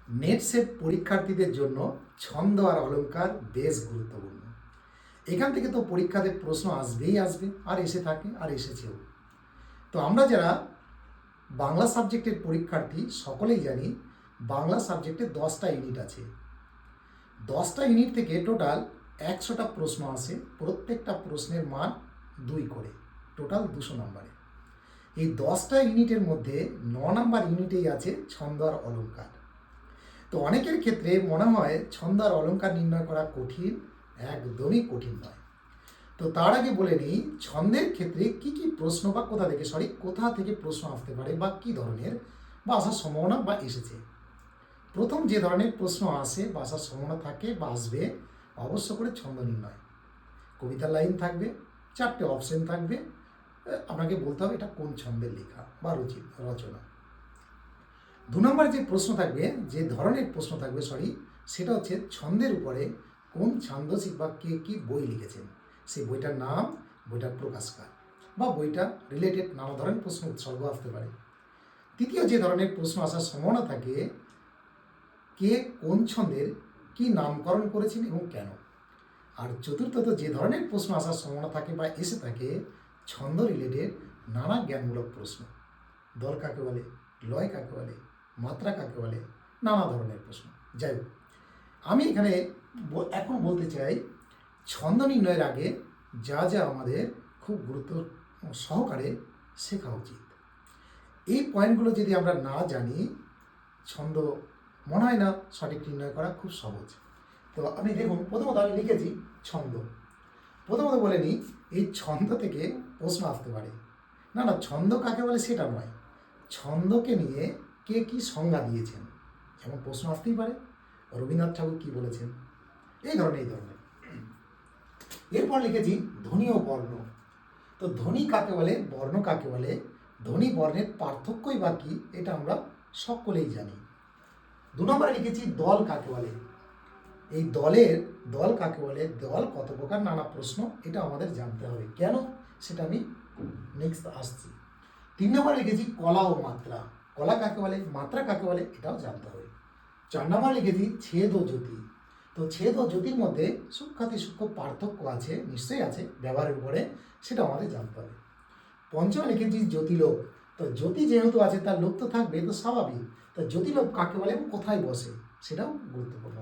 Net set পরীক্ষার্থীদের জন্য ছন্দ আর অলংকার বেশ গুরুত্বপূর্ণ। এখান থেকে তো পরীক্ষাতে প্রশ্ন আসবেই আসবে, আর এসে থাকে, আর এসেছেও। তো আমরা যারা বাংলা সাবজেক্টের পরীক্ষার্থী সকলেই জানি বাংলা সাবজেক্টে 10টা ইউনিট আছে। 10টা ইউনিট থেকে টোটাল 100টা প্রশ্ন আসে, প্রত্যেকটা প্রশ্নের মান 2 করে, টোটাল 200 নম্বরে। এই 10টা ইউনিটের মধ্যে 9 নম্বর ইউনিটেই আছে ছন্দ আর অলংকার। তো অনেকের ক্ষেত্রে মনে হয় ছন্দ আর অলংকার নির্ণয় করা কঠিন, একদমই কঠিন নয়। তো তার আগে বলে নিই ছন্দের ক্ষেত্রে কি কি প্রশ্ন বা কোথা থেকে প্রশ্ন আসতে পারে বা কি ধরনের বা আসার সম্ভাবনা বা এসেছে। প্রথম যে ধরনের প্রশ্ন আসে বা আসার সম্ভাবনা থাকে বা আসবে, অবশ্য করে ছন্দ নির্ণয়। কবিতার লাইন থাকবে, 4টে অপশন থাকবে, আপনাকে বলতে হবে এটা কোন ছন্দের লেখা বা রচনা। 2 নম্বরে যে প্রশ্ন থাকবে, যে ধরনের প্রশ্ন থাকবে সেটা হচ্ছে ছন্দের উপরে কোন ছান্দসিক বা কে কি বই লিখেছেন, সেই বইটার নাম, বইটার প্রকাশকার বা বইটা রিলেটেড নানা ধরনের প্রশ্ন উৎসর্গ আসতে পারে। তৃতীয় যে ধরনের প্রশ্ন আসার সম্ভাবনা থাকে, কে কোন ছন্দের কি নামকরণ করেছেন এবং কেন। আর চতুর্থত যে ধরনের প্রশ্ন আসার সম্ভাবনা থাকে বা এসে থাকে, ছন্দ রিলেটেড নানা জ্ঞানমূলক প্রশ্ন। দল কাকে বলে, লয় কাকে বলে, মাত্রা কাকে বলে, নানা ধরনের প্রশ্ন। যাই হোক, আমি এখানে এখন বলতে চাই ছন্দ নির্ণয়ের আগে যা যা আমাদের খুব গুরুত্ব সহকারে শেখা উচিত। এই পয়েন্টগুলো যদি আমরা না জানি, ছন্দ মনে হয় না সঠিক নির্ণয় করা খুব সহজ। তো আমি দেখুন, প্রথমত আমি লিখেছি ছন্দ। প্রথমত বলে নিই, এই ছন্দ থেকে প্রশ্ন আসতে পারে। না না, ছন্দ কাকে বলে সেটা নয়, ছন্দকে নিয়ে কে কি সংজ্ঞা দিয়েছেন, যেমন প্রশ্ন আসতেই পারে রবীন্দ্রনাথ ঠাকুর কি বলেছেন, এই ধরনের। এরপর লিখেছি ধ্বনি ও বর্ণ। তো ধ্বনি কাকে বলে, বর্ণ কাকে বলে, ধ্বনি বর্ণের পার্থক্যই বা কি, এটা আমরা সকলেই জানি। 2 নম্বরে লিখেছি দল কাকে বলে। এই দল কাকে বলে, দল কত প্রকার, নানা প্রশ্ন, এটা আমাদের জানতে হবে। কেন, সেটা আমি নেক্সট আসছি। 3 নম্বরে লিখেছি কলা ও মাত্রা। কলা কাকে বলে, মাত্রা কাকে বলে, এটাও জানতে হবে। 4 নম্বরে লিখেছি ছেদ ও জ্যোতি। তো ছেদ ও জ্যোতির মধ্যে সূক্ষ্মাতি সূক্ষ্ম পার্থক্য আছে, নিশ্চয়ই আছে, ব্যবহারের উপরে, সেটা আমাদের জানতে হবে। 5মে লিখেছি জ্যোতিলোক। তো জ্যোতি যেহেতু আছে, তার লোক তো থাকবে, তো স্বাভাবিক। তো জ্যোতিলোক কাকে বলে এবং কোথায় বসে, সেটাও গুরুত্বপূর্ণ।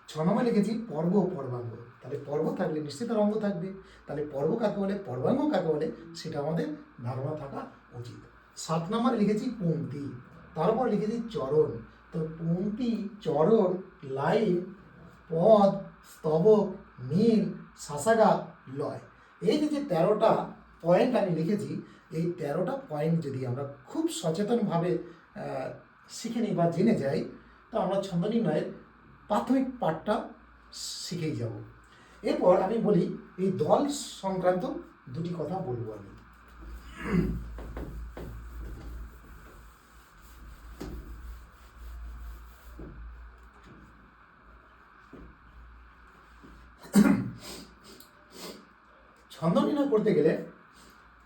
6 নম্বরে লিখেছি পর্ব ও পর্বাঙ্গ। তাহলে পর্ব থাকলে নিশ্চিত তার অঙ্গ থাকবে, তাহলে পর্ব কাকে বলে, পর্বাঙ্গ কাকে বলে, সেটা আমাদের ধারণা থাকা উচিত। 7 নম্বরে লিখেছি পংক্তি, তারপর লিখেছি চরণ। তো পংক্তি, চরণ, লাইন, পদ, স্তবক, নীল, শাসাগা, লয়, এই যে 13টা পয়েন্ট আমি লিখেছি, এই 13টা পয়েন্ট যদি আমরা খুব সচেতনভাবে শিখে নিই বা জেনে যাই, তো আমরা ছন্দ নির্ণয়ের প্রাথমিক পাঠটা শিখেই যাব। এরপর আমি বলি এই দল সংক্রান্ত 2টি কথা বলবো আমি। ছন্দ নির্ণয় করতে গেলে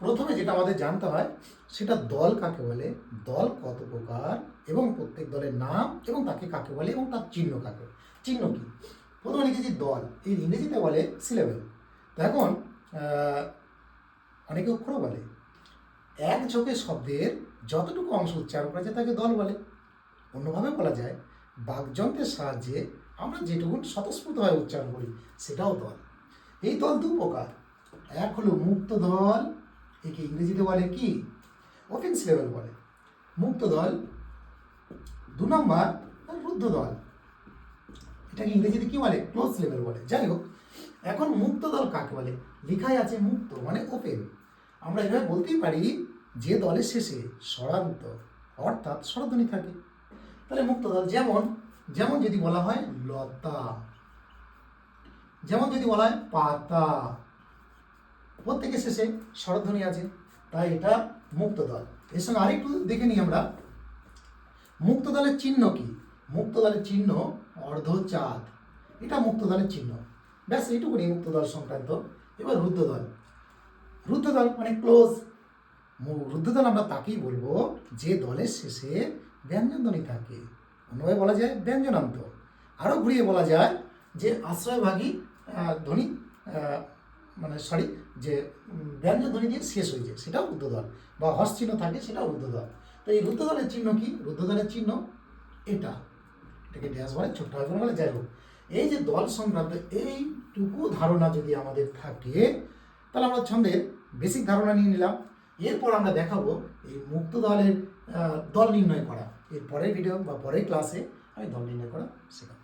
প্রথমে যেটা আমাদের জানতে হয়, সেটা দল কাকে বলে, দল কত প্রকার এবং প্রত্যেক দলের নাম এবং তাকে কাকে বলে এবং তার চিহ্ন চিহ্ন কি। প্রথমে লিখেছি দল, এই ইংরেজিতে বলে সিলেবেল। তো এখন অনেকে অক্ষর বলে, এক ঝোঁকে শব্দের যতটুকু অংশ উচ্চারণ করা যায় তাকে দল বলে। অন্যভাবে বলা যায়, বাকযন্ত্রের সাহায্যে আমরা যেটুকু স্বতঃস্ফূর্তভাবে উচ্চারণ করি, সেটাও দল। এই দল 2 প্রকার। এক হলো মুক্ত দল, একে ইংরেজিতে বলে কি, ওপেন সিলেবেল বলে, মুক্ত দল। 2 নম্বর রুদ্ধ দল, এটাকে ইংরেজিতে কি বলে, ক্লোজ সিলেবেল বলে। যাই হোক, এখন মুক্ত দল কাকে বলে, লেখাই আছে মুক্ত মানে ওপেন। আমরা এভাবে বলতেই পারি যে দলের শেষে স্বরান্ত অর্থাৎ স্বরধ্বনি থাকে, তাহলে মুক্ত দল। যেমন যদি বলা হয় লতা, যেমন যদি বলা হয় পাতা, প্রত্যেকের শেষে স্বরধ্বনি আছে, তাই এটা মুক্ত দল। এর সঙ্গে আরেকটু দেখে নিই আমরা, মুক্ত দলের চিহ্ন কি। মুক্ত দলের চিহ্ন অর্ধচাঁদ, এটা মুক্ত দলের চিহ্ন। ব্যাস এইটুকুনি মুক্ত দল সংক্রান্ত। এবার রুদ্ধ দল। রুদ্ধ দল মানে ক্লোজ। রুদ্ধ দল আমরা তাকেই বলবো যে দলের শেষে ব্যঞ্জনধ্বনি থাকে, অন্যভাবে বলা যায় ব্যঞ্জনান্ত। আরও ঘুরিয়ে বলা যায় যে আশ্রয়ভাগী ধ্বনি যে ব্যঞ্জন ধ্বনি দিয়ে শেষ হয়ে যায় সেটাও রুদ্ধদ্বয়, বা হস চিহ্ন থাকে সেটাও রুদ্ধদ্বয়। তো এই রুদ্ধদ্বয়ের চিহ্ন কি? রুদ্ধদ্বয়ের চিহ্ন এটাকে ড্যাশ বলে, ছোট্টভাবে করে বলে, যাই হোক। এই যে দল সংক্রান্ত এইটুকু ধারণা যদি আমাদের থাকে, তাহলে আমরা ছন্দের বেসিক ধারণা নিয়ে নিলাম। এরপর আমরা দেখাবো এই মুক্ত দলের দল নির্ণয় করা। এর পরের ভিডিও বা পরের ক্লাসে আমি দল নির্ণয় করা শেখাবো।